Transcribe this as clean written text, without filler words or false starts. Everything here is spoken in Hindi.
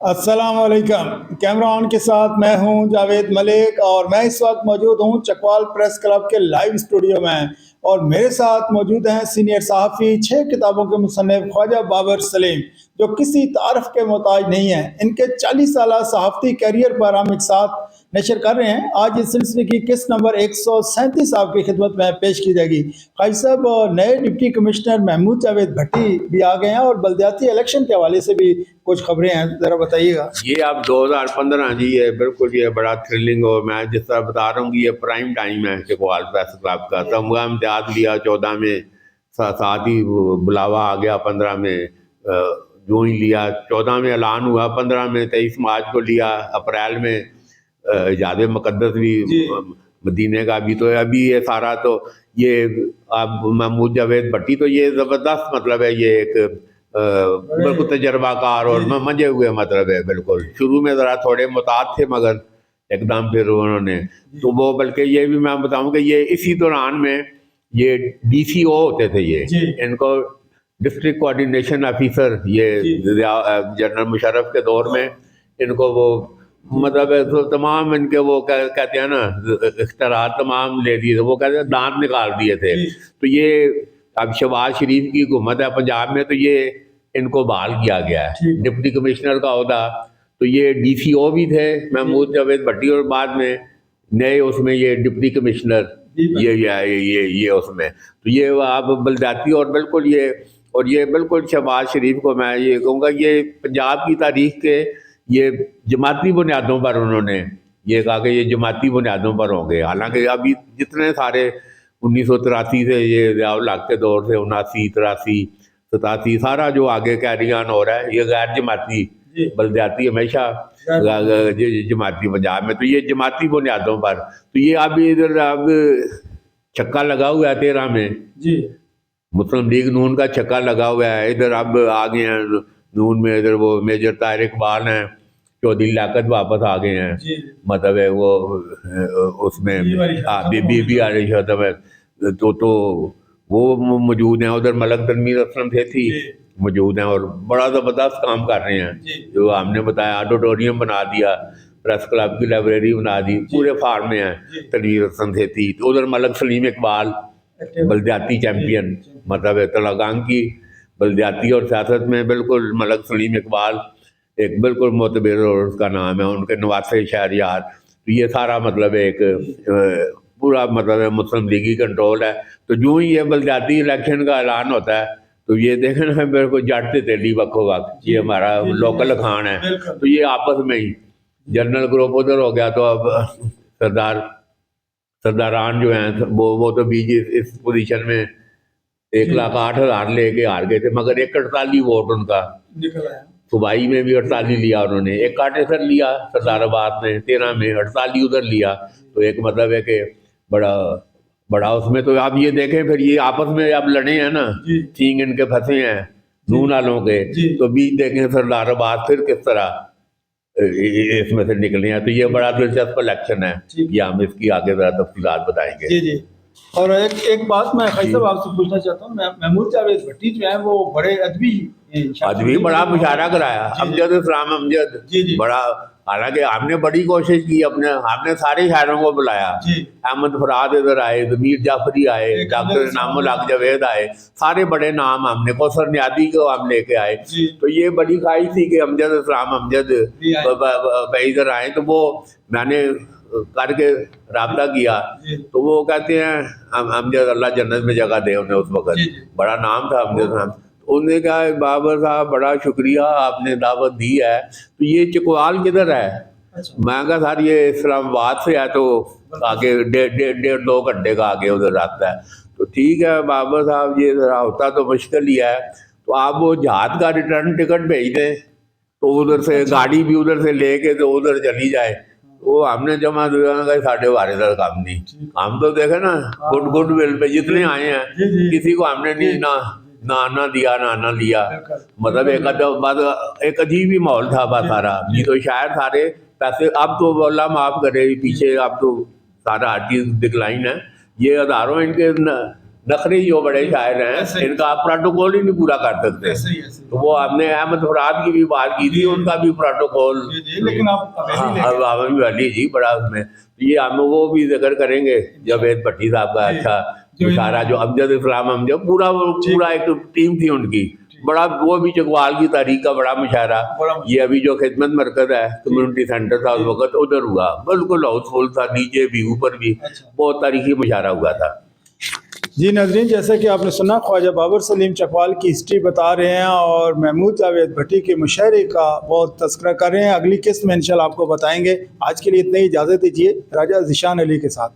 अस्सलाम वालेकुम। कैमरा ऑन के साथ मैं हूं जावेद मलिक और मैं इस वक्त मौजूद हूं चकवाल प्रेस क्लब के लाइव स्टूडियो में। और मेरे साथ मौजूद हैं सीनियर सहाफ़ी, 6 किताबों के मुसन्निफ ख्वाजा बाबर सलीम, जो किसी तारफ़ के मोहताज नहीं हैं। इनके 40 साल सहाफ़ती कैरियर पर हम एक साथ नशर कर रहे हैं। आज इस सिलसिले की किस्त नंबर 137 आपकी खिदमत में पेश की जाएगी। खाई साहब, नए डिप्टी कमिश्नर महमूद जावेद भट्टी भी आ गए हैं और बल्दियाती इलेक्शन के हवाले से भी कुछ खबरें हैं, ज़रा बताइएगा। ये आप 2015 जी, ये बिल्कुल ये बड़ा थ्रिलिंग, और मैं जिस तरह बता रहा हूँ कि ये प्राइम टाइम है चकवाल प्रेस क्लब का। तमगा इम्तियाज लिया 14 में, साथ ही बुलावा आ गया 15 में, जो ही लिया 14 में ऐलान हुआ, 15 में 23 मार्च को लिया, अप्रैल में इजाज़ मुक़द्दस भी मदीने का भी। तो अभी ये सारा तो ये अब महमूद जावेद भट्टी तो ये ज़बरदस्त मतलब है, ये एक बिल्कुल तजर्बाकार और मंजे हुए मतलब है। बिल्कुल शुरू में ज़रा थोड़े मुताद थे, मगर एकदम फिर उन्होंने तो वो, बल्कि ये भी मैं बताऊं कि ये इसी दौरान में ये DCO होते थे, ये इनको डिस्ट्रिक्ट कोऑर्डिनेशन ऑफिसर, ये जनरल मुशर्रफ के दौर में इनको वो मतलब है, तो तमाम इनके वो कहते हैं ना इख्तियार तमाम ले दिए थे, वो कहते हैं दांत निकाल दिए थे। तो ये अब शहबाज शरीफ की हुकूमत है पंजाब में, तो ये इनको बहाल किया गया है डिप्टी कमिश्नर का ओहदा। तो ये DCO भी थे महमूद जावेद भट्टी, और बाद में नए उसमें ये डिप्टी कमिश्नर ये उसमें। तो ये आप बलदाती और बिल्कुल ये बिल्कुल शहबाज शरीफ को मैं ये कहूँगा, ये पंजाब की तारीख के ये जमाती बुनियादों पर उन्होंने ये कहा कि ये जमाती बुनियादों पर होंगे। हालांकि अभी जितने सारे 1983 से ये ज़िया-उल हक के दौर से 79, 83, 87 सारा जो आगे कैरी ऑन हो रहा है, ये गैर जमाती बलदियाती हमेशा जमाती पंजाब में। तो ये जमाती बुनियादों पर, तो ये अब इधर अब छक्का लगा हुआ है 13 में जी, मुस्लिम लीग नून का छक्का लगा हुआ है। इधर अब आ गए हैं नून में, इधर वो मेजर ताहिर इकबाल हैं, चौधरी लियाकत वापस आ गए हैं, मतलब है वो उसमें बीबी आरिश है तो वो मौजूद हैं। उधर मलक तनवीर असलम थे थी मौजूद हैं और बड़ा ज़बरदस्त काम कर रहे हैं। जो हमने बताया, ऑडिटोरियम बना दिया, प्रेस क्लब की लाइब्रेरी बना दी, पूरे फार्म में है तनवीर असलम थे थी। तो उधर मलक सलीम इकबाल बल्दियाती चैम्पियन, मतलब है तलागांग की बल्दियाती और सियासत में बिल्कुल मलक सलीम इकबाल एक बिल्कुल मोतबर, और उसका नाम है, उनके नवासे शहरियार। तो ये सारा मतलब एक पूरा मतलब है मुस्लिम लीगी कंट्रोल है। तो जो ही ये बल्दियाती इलेक्शन का ऐलान होता है, तो ये देखना मेरे को जट तेली वक्ो वक्त, ये हमारा लोकल खान है। तो ये आपस में ही जनरल ग्रुप उधर हो गया, तो अब सरदारान जो हैं वो तो बीच इस पोजीशन में 1,08,000 लेके हार गए थे, मगर 148 वोट उनका सूबाई में भी 48 लिया उन्होंने, एक काटेसर लिया सरदाराबाद में 13 में, 48 उधर लिया। तो एक मतलब है कि बड़ा बड़ा उसमें। तो आप ये देखें फिर ये आपस में अब लड़े हैं ना, सींग इनके फंसे हैं नून वालों के। तो बीच देखें सरदाराबाद फिर किस तरह इसमें से निकले हैं। तो ये बड़ा दिलचस्प इलेक्शन है, ये हम इसकी आगे ज़रा तफसीलात बताएंगे। जी जी। और एक बात मैं खाई साहब आपसे पूछना चाहता हूँ, महमूद जावेद भट्टी जो है वो बड़े अदबी बड़ा मुशायरा कराया, अमजद इस्लाम अमजद बड़ा। हालांकि हमने बड़ी कोशिश की, हमने सारे शायरों को बुलाया, अहमद फराद इधर आए, मीर जाफरी आए, डॉक्टर इनामुल हक जावेद आए, सारे बड़े नाम हमने, कौसर नियादी को हम लेके आए। तो ये बड़ी ख्वाहिश थी कि अमजद इस्लाम अमजद इधर आए। तो वो मैंने करके रब्ता किया, तो वो कहते हैं अमजद अल्लाह जन्नत में जगह दे उन्हें, उस वक्त बड़ा नाम था अमजद साहब। उन्होंने कहा बाबर साहब बड़ा शुक्रिया, आपने दावत दी है। तो ये चकवाल किधर है? मैं कहा सर ये इस्लामाबाद से है, तो आगे 1.5-2 घंटे का आगे उधर रास्ता है। तो ठीक है बाबर साहब, ये ज़रा होता तो मुश्किल ही है, तो आप वो जहाज का रिटर्न टिकट भेज दें, तो उधर से गाड़ी भी उधर से लेके तो उधर चली जाए। वो हमने जमा दिया, साढ़े 12 काम नहीं। हम तो देखे ना गुड विल पे जितने आए हैं, किसी को हमने नहीं ना आना दिया ना आना लिया। मतलब एक अजीब ही माहौल था बस सारा। ये तो शायद सारे पैसे, अब तो अल्लाह माफ़ करे पीछे, अब तो सारा हर चीज़ डिक्लाइन है। ये हज़ारों इनके नखरे जो बड़े शायर हैं, इनका आप प्रोटोकॉल ही नहीं पूरा कर सकते। तो वो हमने अहमद फराद की भी बात की थी, उनका भी प्रोटोकॉल, लेकिन आप हमें वाली जी बड़ा उसमें, ये हम वो भी जिक्र करेंगे जावेद भट्टी साहब का अच्छा इशारा, जो अमजद इस्लाम अमजद पूरा एक टीम थी उनकी, बड़ा वो भी चकवाल की तारीख का बड़ा मुशायरा। ये अभी जो खिदमत मरकज है, कम्युनिटी सेंटर था उस वक्त, उधर हुआ, बिल्कुल हाउसफुल था, नीचे भी ऊपर भी, बहुत तारीखी मुशायरा हुआ था। जी नाज़रीन, जैसे कि आपने सुना, ख्वाजा बाबर सलीम चकवाल की हिस्ट्री बता रहे हैं और महमूद जावेद भट्टी के मुशायरे का बहुत तज़किरा कर रहे हैं। अगली किस्त में इंशाल्लाह आपको बताएंगे। आज के लिए इतनी इजाज़त दीजिए, राजा ज़ीशान अली के साथ।